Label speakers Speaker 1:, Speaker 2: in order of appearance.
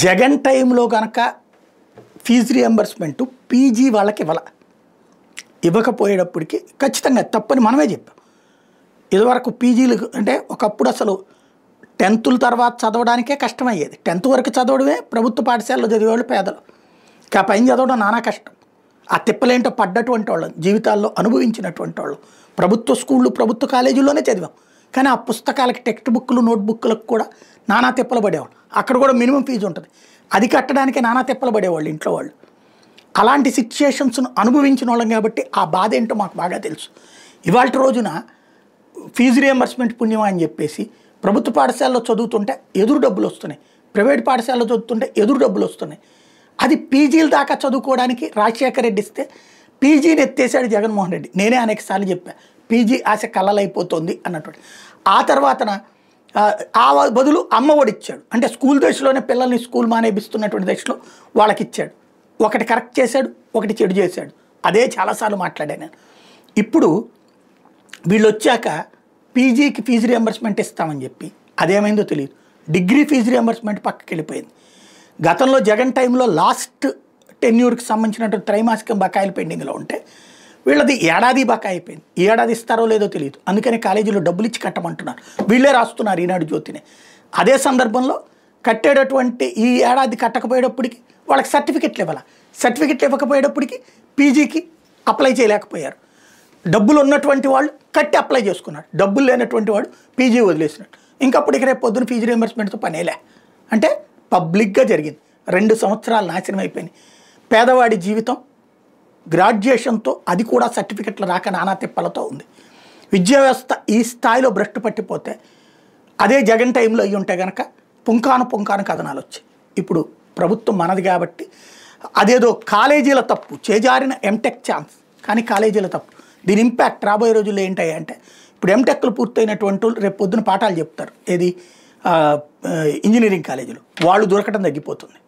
Speaker 1: జగన్ టైంలో కనుక fee reimbursement PG వాళ్ళకి ఇవ్వకపోయేటప్పటికి ఖచ్చితంగా తప్పని మనమే చెప్పాం. ఇదివరకు పీజీలు అంటే ఒకప్పుడు అసలు 10th తర్వాత చదవడానికే కష్టమయ్యేది. 10th వరకు చదవడమే ప్రభుత్వ పాఠశాలలో చదివేవాళ్ళు పేదలు. ఇంకా పైన చదవడం నానా కష్టం. ఆ తిప్పలేంటో పడ్డటువంటి వాళ్ళు, జీవితాల్లో అనుభవించినటువంటి వాళ్ళు ప్రభుత్వ స్కూళ్ళు ప్రభుత్వ కాలేజీల్లోనే చదివాం. కానీ ఆ పుస్తకాలకి టెక్స్ట్ బుక్లు నోట్బుక్లకు కూడా నానా తిప్పలు పడేవాళ్ళు. అక్కడ కూడా మినిమం ఫీజు ఉంటుంది. అది కట్టడానికి నానా తిప్పలు పడేవాళ్ళు ఇంట్లో వాళ్ళు. అలాంటి సిచ్యుయేషన్స్ను అనుభవించిన వాళ్ళం కాబట్టి ఆ బాధ ఏంటో మాకు బాగా తెలుసు. ఇవాళ రోజున ఫీజు రియంబర్స్మెంట్ పుణ్యమా అని చెప్పేసి ప్రభుత్వ పాఠశాలలో చదువుతుంటే ఎదురు డబ్బులు వస్తున్నాయి, ప్రైవేట్ పాఠశాలలో చదువుతుంటే ఎదురు డబ్బులు వస్తున్నాయి. అది పీజీల దాకా చదువుకోవడానికి రాజశేఖర రెడ్డి ఇస్తే పీజీని ఎత్తేసాడు జగన్మోహన్ రెడ్డి. నేనే అనేకసార్లు చెప్పా పీజీ ఆశ కళ్ళలైపోతుంది అన్నటువంటి. ఆ తర్వాతన ఆ బదులు అమ్మఒడి ఇచ్చాడు. అంటే స్కూల్ దశలోనే పిల్లల్ని స్కూల్ మానేపిస్తున్నటువంటి దశలో వాళ్ళకి ఇచ్చాడు. ఒకటి కరెక్ట్ చేశాడు, ఒకటి చెడు చేశాడు. అదే చాలాసార్లు మాట్లాడాను నేను. ఇప్పుడు వీళ్ళు వచ్చాక పీజీకి ఫీజు రియంబర్స్మెంట్ ఇస్తామని చెప్పి అదేమైందో తెలియదు. డిగ్రీ ఫీజు రియంబర్స్మెంట్ పక్కకి వెళ్ళిపోయింది. గతంలో జగన్ టైంలో లాస్ట్ టెన్యూర్కి సంబంధించినటువంటి త్రైమాసికం బకాయిలు పెండింగ్లో ఉంటే వీళ్ళది ఏడాది బకాయి అయిపోయింది. ఈ ఏడాది ఇస్తారో లేదో తెలియదు. అందుకని కాలేజీలో డబ్బులు ఇచ్చి కట్టమంటున్నారు. వీళ్ళే రాస్తున్నారు ఈనాడు జ్యోతిని. అదే సందర్భంలో కట్టేటటువంటి ఈ ఏడాది కట్టకపోయేటప్పటికి వాళ్ళకి సర్టిఫికెట్లు ఇవ్వాలి. సర్టిఫికెట్లు ఇవ్వకపోయేటప్పటికి పీజీకి అప్లై చేయలేకపోయారు. డబ్బులు ఉన్నటువంటి వాళ్ళు కట్టి అప్లై చేసుకున్నారు. డబ్బులు లేనటువంటి వాడు పీజీ వదిలేసినట్టు. ఇంకప్పటికి రేపు పొద్దున ఫీజు రియంబర్స్మెంట్తో పనేలే. అంటే పబ్లిక్గా జరిగింది. 2 సంవత్సరాలు నాశనం అయిపోయింది. పేదవాడి జీవితం గ్రాడ్యుయేషన్తో అది కూడా సర్టిఫికెట్లు రాక నానా తిప్పలతో ఉంది. విద్యా వ్యవస్థ ఈ స్థాయిలో భ్రష్టు పట్టిపోతే అదే జగన్ టైంలో అయ్యి ఉంటే కనుక పుంకాను కథనాలు వచ్చాయి. ఇప్పుడు ప్రభుత్వం మనది కాబట్టి అదేదో కాలేజీల తప్పు, చేజారిన ఎంటెక్ ఛాన్స్ కానీ కాలేజీల తప్పు. దీని ఇంపాక్ట్ రాబోయే రోజుల్లో ఏంటాయి అంటే ఇప్పుడు ఎంటెక్లు పూర్తయినటువంటి రేపు పొద్దున పాఠాలు చెప్తారు. ఏది ఇంజనీరింగ్ కాలేజీలో వాళ్ళు దొరకడం తగ్గిపోతుంది.